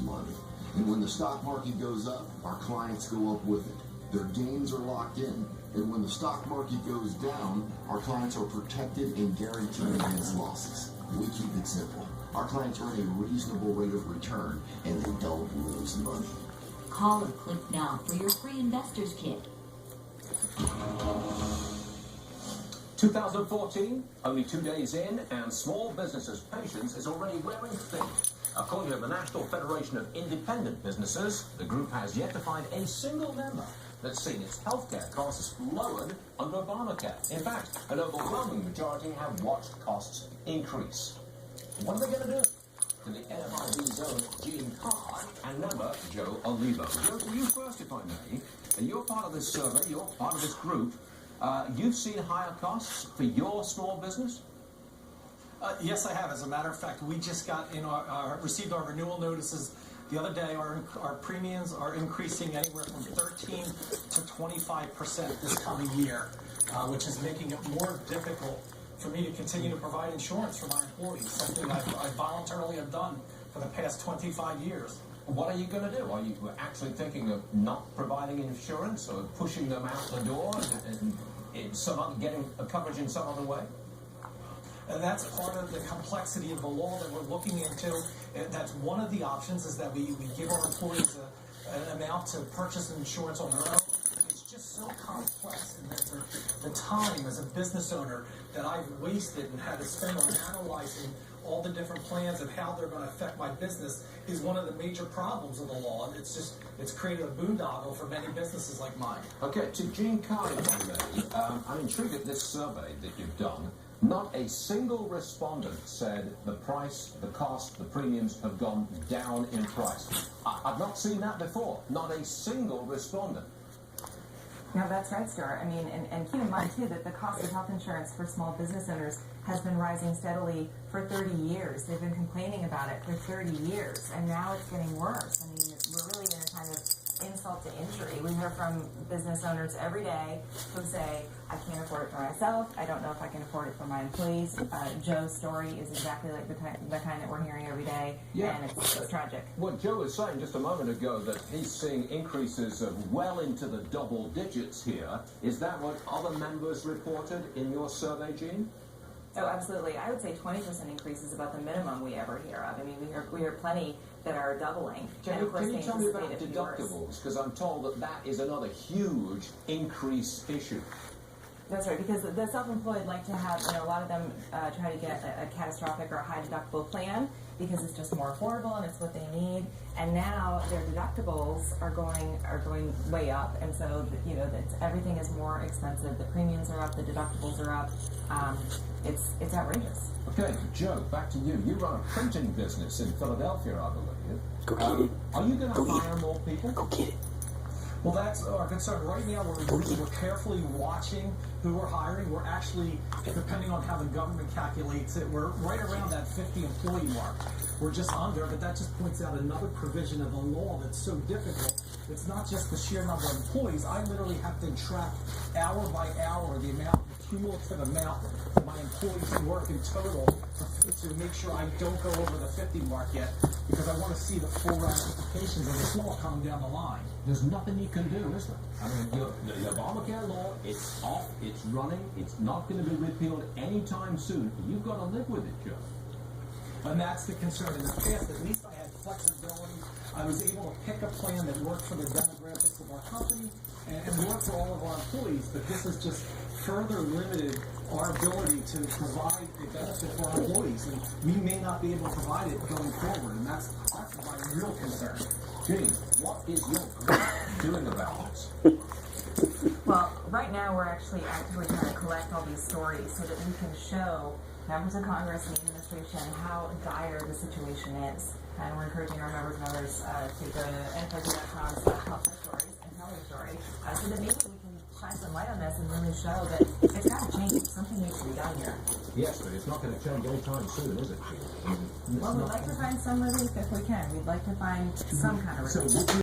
money. And when the stock market goes up, our clients go up with it. Their gains are locked in. And when the stock market goes down, our clients are protected and guaranteed against losses. We keep it simple. Our clients earn a reasonable rate of return, and they don't lose money. Call or click now for your free investor's kit. 2014, only 2 days in, and small businesses' patience is already wearing thin. According to the National Federation of Independent Businesses, the group has yet to find a single member that's seen its healthcare costs lowered under Obamacare. In fact, an overwhelming majority have watched costs increase. What are they going to do? To the NFIB's own Gene Carr and member Joe Olivo. Joe, to you first, if I may. You're part of this survey, you're part of this group. You've seen higher costs for your small business? Yes, I have. As a matter of fact, we just got received our renewal notices the other day. Our premiums are increasing anywhere from 13 to 25% this coming year, which is making it more difficult for me to continue to provide insurance for my employees, something I voluntarily have done for the past 25 years. What are you going to do? Are you actually thinking of not providing insurance or pushing them out the door and getting a coverage in some other way? And that's part of the complexity of the law that we're looking into. And that's one of the options, is that we give our employees an amount to purchase an insurance on their own. It's just so complex, and the time as a business owner that I've wasted and had to spend on analyzing all the different plans and how they're going to affect my business is one of the major problems of the law. And it's created a boondoggle for many businesses like mine. Okay, to Gene Carr, I'm intrigued at this survey that you've done. Not a single respondent said the price, the cost, the premiums have gone down in price. I've not seen that before. Not a single respondent. No, that's right, Stuart. I mean, and keep in mind, too, that the cost of health insurance for small business owners has been rising steadily for 30 years. They've been complaining about it for 30 years, and now it's getting worse. I mean, we're really in a time of insult to injury. We hear from business owners every day who say, I can't afford it for myself. I don't know if I can afford it for my employees. Joe's story is exactly like the kind that we're hearing every day, and it's tragic. What Joe was saying just a moment ago, that he's seeing increases of well into the double digits here. Is that what other members reported in your survey, Gene? Oh, absolutely. I would say 20% increase is about the minimum we ever hear of. I mean, we hear plenty that are doubling. Can you tell me about deductibles? Because I'm told that is another huge increase issue. That's right, because the self-employed like to have, a lot of them try to get a catastrophic or a high deductible plan because it's just more affordable and it's what they need. And now their deductibles are going way up, and so everything is more expensive. The premiums are up, the deductibles are up. It's outrageous. Okay, Joe, back to you. You run a printing business in Philadelphia, I believe. Go get it. Are you going to hire more people? Go get it. Well, that's our concern. Right now, we're carefully watching who we're hiring. We're actually, depending on how the government calculates it, we're right around that 50 employee mark. We're just under, but that just points out another provision of the law that's so difficult. It's not just the sheer number of employees. I literally have to track hour by hour the cumulative amount of my employees who work in total to make sure I don't go over the 50 mark yet, because I want to see the full ramifications of this law coming down the line. There's nothing you can do, is there? I mean, the Obamacare law, it's off, it's running, it's not going to be repealed anytime soon. You've got to live with it, Joe. And that's the concern. In the past, at least I had flexibility. I was able to pick a plan that worked for the demographics of our company and worked for all of our employees, but this has just further limited our ability to provide a benefit for our employees, and we may not be able to provide it going forward, and that's my real concern. Gene, what is your group doing about this? Well, right now we're actually actively trying to collect all these stories so that we can show members of Congress and the administration how dire the situation is. And we're encouraging our members and others to go to nfib.com/help-stories and tell their story, so that maybe we can shine some light on this and really show that it's got to change. Something needs to be done here. Yes, but it's not going to change anytime soon, is it? Well, we'd like to find some relief if we can. We'd like to find some kind of relief.